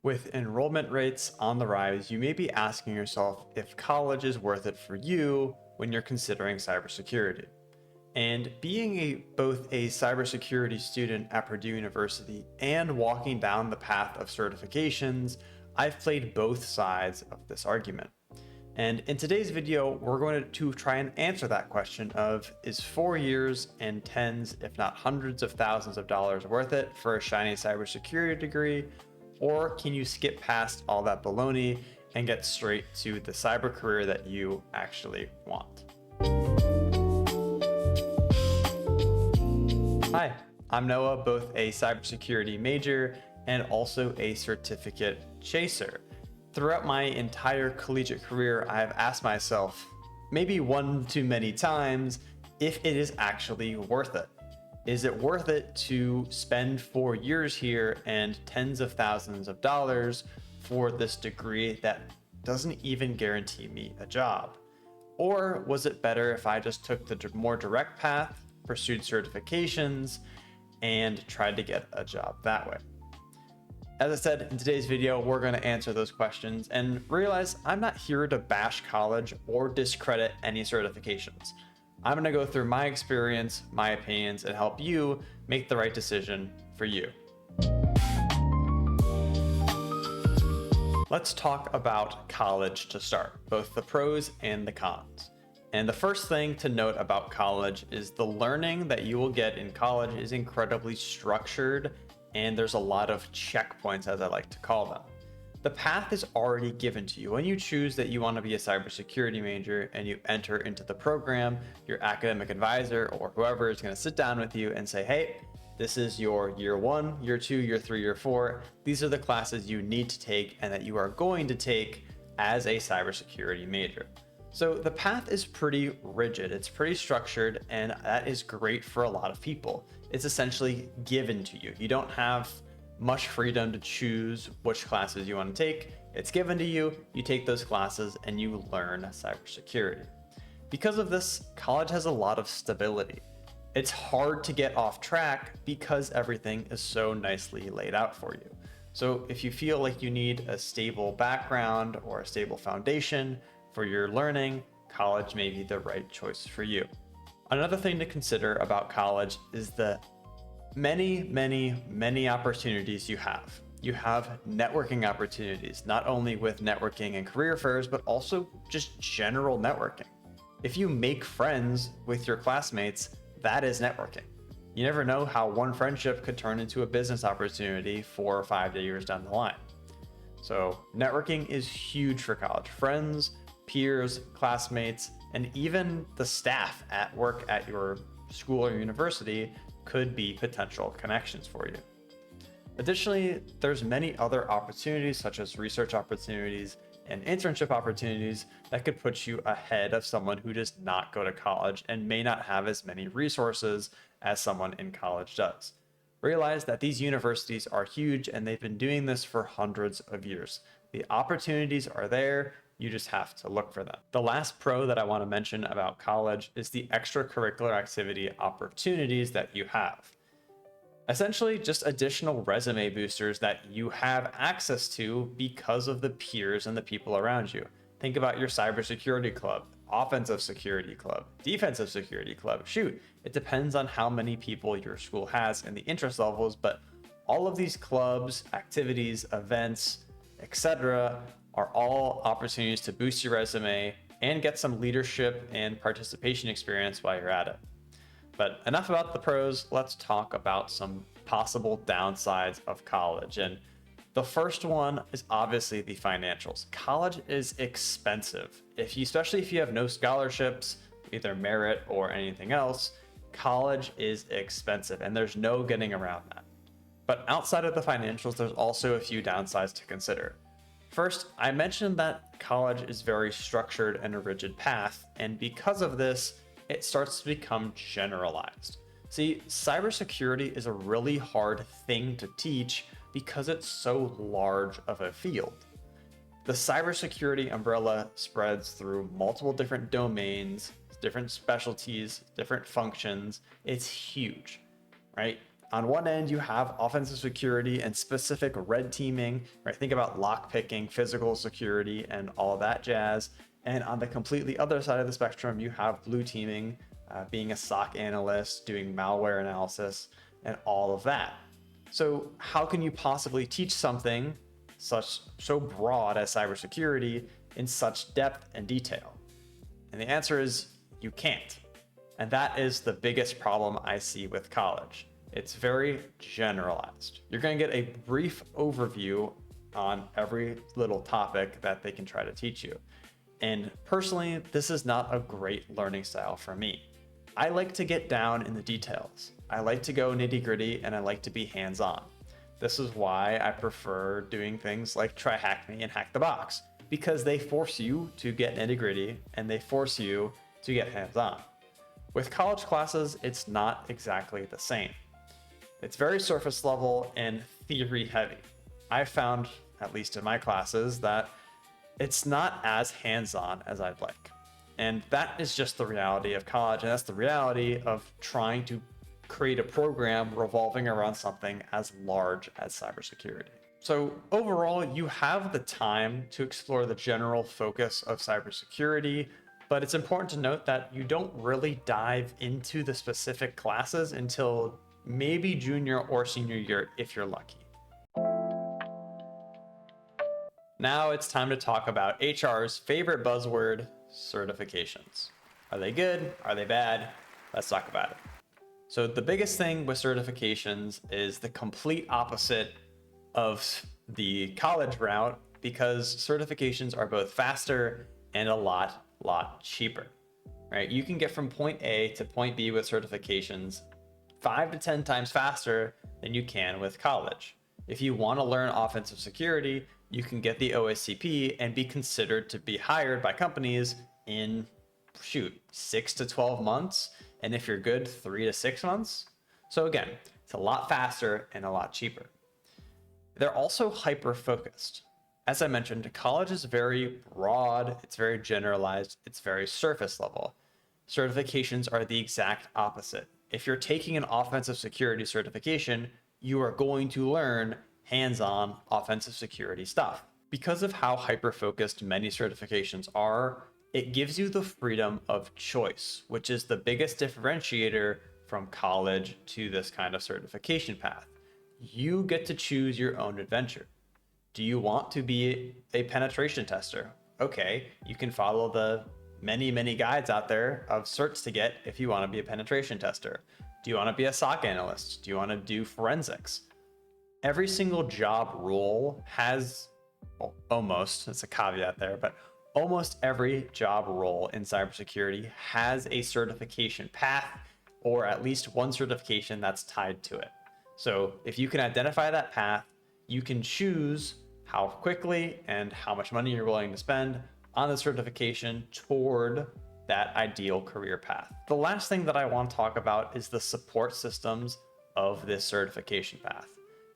With enrollment rates on the rise, you may be asking yourself if college is worth it for you when you're considering cybersecurity. And being both a cybersecurity student at Purdue University and walking down the path of certifications, I've played both sides of this argument. And in today's video, we're going to try and answer that question of, is 4 years and tens, if not hundreds of thousands of dollars worth it for a shiny cybersecurity degree? Or can you skip past all that baloney and get straight to the cyber career that you actually want? Hi, I'm Noah, both a cybersecurity major and also a certificate chaser. Throughout my entire collegiate career, I've asked myself, maybe one too many times, if it is actually worth it. Is it worth it to spend 4 years here and tens of thousands of dollars for this degree that doesn't even guarantee me a job? Or was it better if I just took the more direct path, pursued certifications, and tried to get a job that way? As I said, in today's video, we're going to answer those questions and realize I'm not here to bash college or discredit any certifications. I'm going to go through my experience, my opinions, and help you make the right decision for you. Let's talk about college to start, both the pros and the cons. And the first thing to note about college is the learning that you will get in college is incredibly structured, and there's a lot of checkpoints, as I like to call them. The path is already given to you. When you choose that you want to be a cybersecurity major and you enter into the program, your academic advisor or whoever is going to sit down with you and say, hey, this is your year 1, year 2, year 3, year 4. These are the classes you need to take and that you are going to take as a cybersecurity major. So the path is pretty rigid, it's pretty structured, and that is great for a lot of people. It's essentially given to you. You don't have much freedom to choose which classes you want to take. It's given to you, you take those classes, and you learn cybersecurity. Because of this, college has a lot of stability. It's hard to get off track because everything is so nicely laid out for you. So if you feel like you need a stable background or a stable foundation for your learning, college may be the right choice for you. Another thing to consider about college is the many opportunities you have. You have networking opportunities, not only with networking and career fairs, but also just general networking. If you make friends with your classmates, that is networking. You never know how one friendship could turn into a business opportunity 4 or 5 years down the line. So networking is huge for college. Friends, peers, classmates, and even the staff at work at your school or university could be potential connections for you. Additionally, there's many other opportunities such as research opportunities and internship opportunities that could put you ahead of someone who does not go to college and may not have as many resources as someone in college does. Realize that these universities are huge and they've been doing this for hundreds of years. The opportunities are there. You just have to look for them. The last pro that I want to mention about college is the extracurricular activity opportunities that you have. Essentially, just additional resume boosters that you have access to because of the peers and the people around you. Think about your cybersecurity club, offensive security club, defensive security club. Shoot, it depends on how many people your school has and the interest levels, but all of these clubs, activities, events, etc., are all opportunities to boost your resume and get some leadership and participation experience while you're at it. But enough about the pros, let's talk about some possible downsides of college. And the first one is obviously the financials. College is expensive. Especially if you have no scholarships, either merit or anything else, college is expensive and there's no getting around that. But outside of the financials, there's also a few downsides to consider. First, I mentioned that college is very structured and a rigid path, and because of this, it starts to become generalized. See, cybersecurity is a really hard thing to teach because it's so large of a field. The cybersecurity umbrella spreads through multiple different domains, different specialties, different functions. It's huge, right? On one end, you have offensive security and specific red teaming, right? Think about lock picking, physical security, and all that jazz. And on the completely other side of the spectrum, you have blue teaming, being a SOC analyst, doing malware analysis, and all of that. So how can you possibly teach something so broad as cybersecurity in such depth and detail? And the answer is you can't. And that is the biggest problem I see with college. It's very generalized. You're going to get a brief overview on every little topic that they can try to teach you. And personally, this is not a great learning style for me. I like to get down in the details. I like to go nitty-gritty, and I like to be hands-on. This is why I prefer doing things like Try Hack Me and Hack the Box, because they force you to get nitty-gritty and they force you to get hands-on. With college classes, it's not exactly the same. It's very surface level and theory heavy. I found, at least in my classes, that it's not as hands-on as I'd like. And that is just the reality of college, and that's the reality of trying to create a program revolving around something as large as cybersecurity. So overall, you have the time to explore the general focus of cybersecurity, but it's important to note that you don't really dive into the specific classes until maybe junior or senior year if you're lucky. Now it's time to talk about HR's favorite buzzword, certifications. Are they good? Are they bad? Let's talk about it. So the biggest thing with certifications is the complete opposite of the college route, because certifications are both faster and a lot cheaper, right? You can get from point A to point B with certifications 5 to 10 times faster than you can with college. If you want to learn offensive security, you can get the OSCP and be considered to be hired by companies in 6 to 12 months. And if you're good, 3 to 6 months. So again, it's a lot faster and a lot cheaper. They're also hyper-focused. As I mentioned, college is very broad, it's very generalized, it's very surface level. Certifications are the exact opposite. If you're taking an offensive security certification, you are going to learn hands-on offensive security stuff. Because of how hyper-focused many certifications are, it gives you the freedom of choice, which is the biggest differentiator from college to this kind of certification path. You get to choose your own adventure. Do you want to be a penetration tester? Okay, you can follow the many guides out there of certs to get if you want to be a penetration tester. Do you want to be a SOC analyst? Do you want to do forensics? Every single job role has, well, almost, that's a caveat there, but almost every job role in cybersecurity has a certification path, or at least one certification that's tied to it. So if you can identify that path, you can choose how quickly and how much money you're willing to spend on the certification toward that ideal career path. The last thing that I want to talk about is the support systems of this certification path.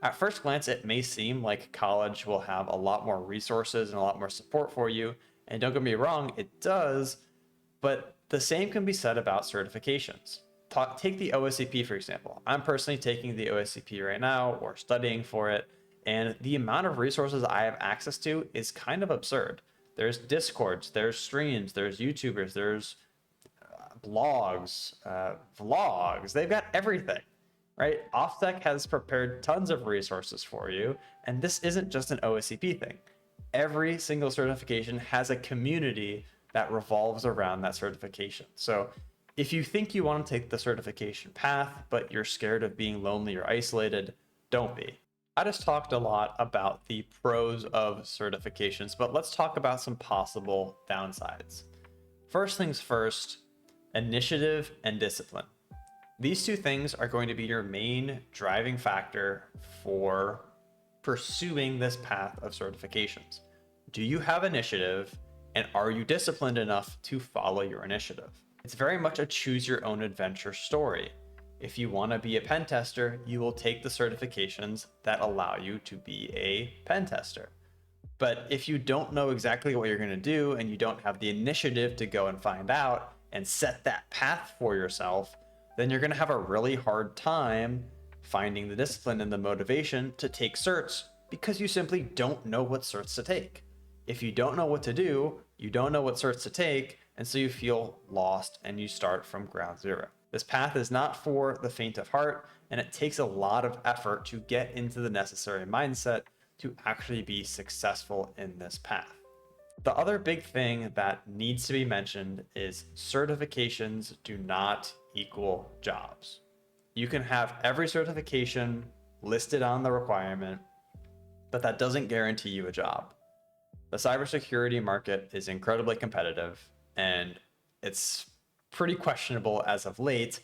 At first glance, it may seem like college will have a lot more resources and a lot more support for you. And don't get me wrong, it does, but the same can be said about certifications. Take the OSCP, for example. I'm personally taking the OSCP right now or studying for it, and the amount of resources I have access to is kind of absurd. There's Discords, there's streams, there's YouTubers, there's blogs, vlogs, they've got everything, right? OffSec has prepared tons of resources for you, and this isn't just an OSCP thing. Every single certification has a community that revolves around that certification. So if you think you want to take the certification path, but you're scared of being lonely or isolated, don't be. I just talked a lot about the pros of certifications, but let's talk about some possible downsides. First things first, initiative and discipline. These two things are going to be your main driving factor for pursuing this path of certifications. Do you have initiative, and are you disciplined enough to follow your initiative? It's very much a choose your own adventure story. If you want to be a pen tester, you will take the certifications that allow you to be a pen tester. But if you don't know exactly what you're going to do and you don't have the initiative to go and find out and set that path for yourself, then you're going to have a really hard time finding the discipline and the motivation to take certs because you simply don't know what certs to take. If you don't know what to do, you don't know what certs to take, and so you feel lost and you start from ground zero. This path is not for the faint of heart, and it takes a lot of effort to get into the necessary mindset to actually be successful in this path. The other big thing that needs to be mentioned is certifications do not equal jobs. You can have every certification listed on the requirement, but that doesn't guarantee you a job. The cybersecurity market is incredibly competitive, and it's pretty questionable as of late,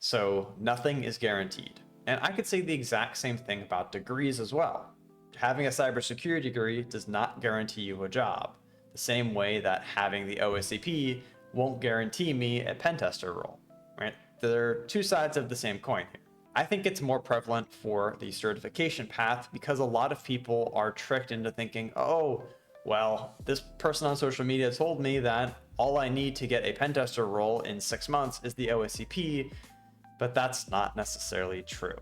so nothing is guaranteed. And I could say the exact same thing about degrees as well. Having a cybersecurity degree does not guarantee you a job, the same way that having the OSCP won't guarantee me a pen tester role, right? They're two sides of the same coin here. I think it's more prevalent for the certification path because a lot of people are tricked into thinking, oh, well, this person on social media told me that all I need to get a pen tester role in 6 months is the OSCP, but that's not necessarily true.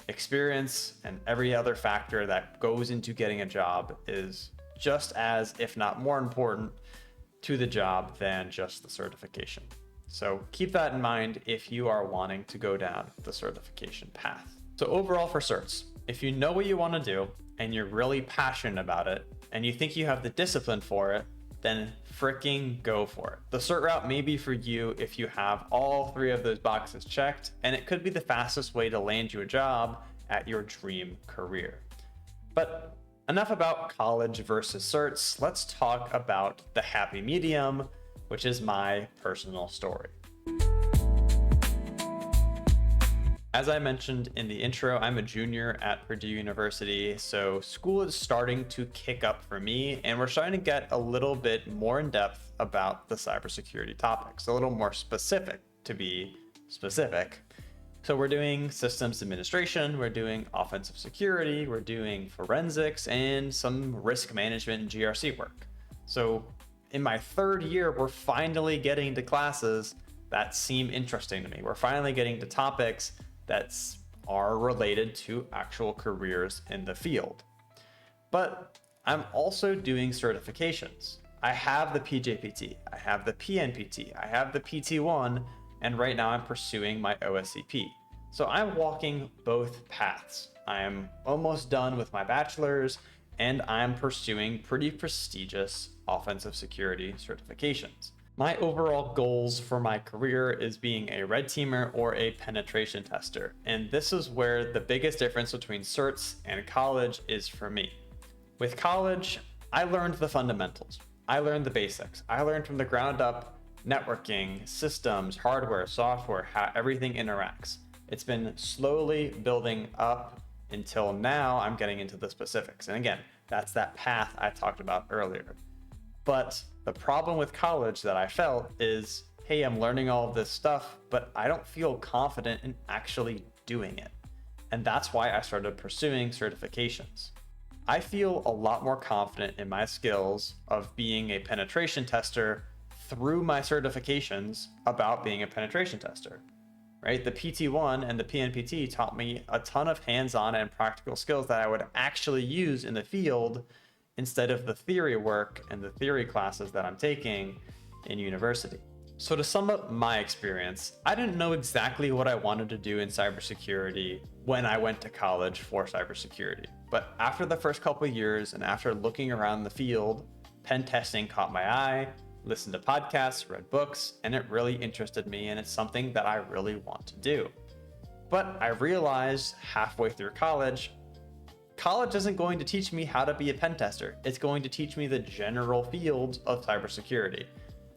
Experience and every other factor that goes into getting a job is just as, if not more important, to the job than just the certification. So keep that in mind if you are wanting to go down the certification path. So overall for certs, if you know what you want to do and you're really passionate about it and you think you have the discipline for it, then freaking go for it. The cert route may be for you if you have all 3 of those boxes checked, and it could be the fastest way to land you a job at your dream career. But enough about college versus certs. Let's talk about the happy medium, which is my personal story. As I mentioned in the intro, I'm a junior at Purdue University, so school is starting to kick up for me, and we're starting to get a little bit more in depth about the cybersecurity topics, a little more specific to be specific. So we're doing systems administration, we're doing offensive security, we're doing forensics, and some risk management and GRC work. So in my 3rd year, we're finally getting to classes that seem interesting to me. We're finally getting to topics that are related to actual careers in the field. But I'm also doing certifications. I have the PJPT, I have the PNPT, I have the PT1, and right now I'm pursuing my OSCP. So I'm walking both paths. I am almost done with my bachelor's, and I'm pursuing pretty prestigious offensive security certifications. My overall goals for my career is being a red teamer or a penetration tester, and this is where the biggest difference between certs and college is for me. With college, I learned the fundamentals. I learned the basics. I learned from the ground up networking, systems, hardware, software, how everything interacts. It's been slowly building up until now I'm getting into the specifics. And again, that's that path I talked about earlier. But the problem with college that I felt is, hey, I'm learning all of this stuff, but I don't feel confident in actually doing it. And that's why I started pursuing certifications. I feel a lot more confident in my skills of being a penetration tester through my certifications about being a penetration tester, right? The PT1 and the PNPT taught me a ton of hands-on and practical skills that I would actually use in the field instead of the theory work and the theory classes that I'm taking in university. So to sum up my experience, I didn't know exactly what I wanted to do in cybersecurity when I went to college for cybersecurity. But after the first couple of years and after looking around the field, pen testing caught my eye, listened to podcasts, read books, and it really interested me, and it's something that I really want to do. But I realized halfway through college isn't going to teach me how to be a pen tester. It's going to teach me the general fields of cybersecurity.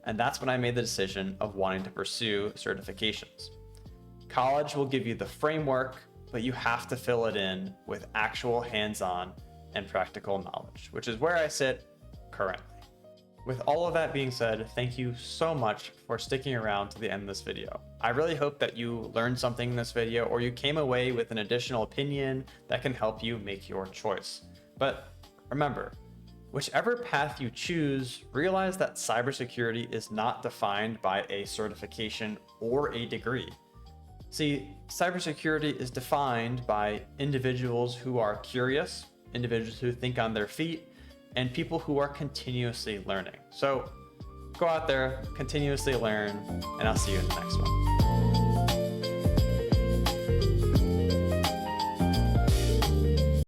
And that's when I made the decision of wanting to pursue certifications. College will give you the framework, but you have to fill it in with actual hands-on and practical knowledge, which is where I sit currently. With all of that being said, thank you so much for sticking around to the end of this video. I really hope that you learned something in this video, or you came away with an additional opinion that can help you make your choice. But remember, whichever path you choose, realize that cybersecurity is not defined by a certification or a degree. See, cybersecurity is defined by individuals who are curious, individuals who think on their feet, and people who are continuously learning. So go out there, continuously learn, and I'll see you in the next one.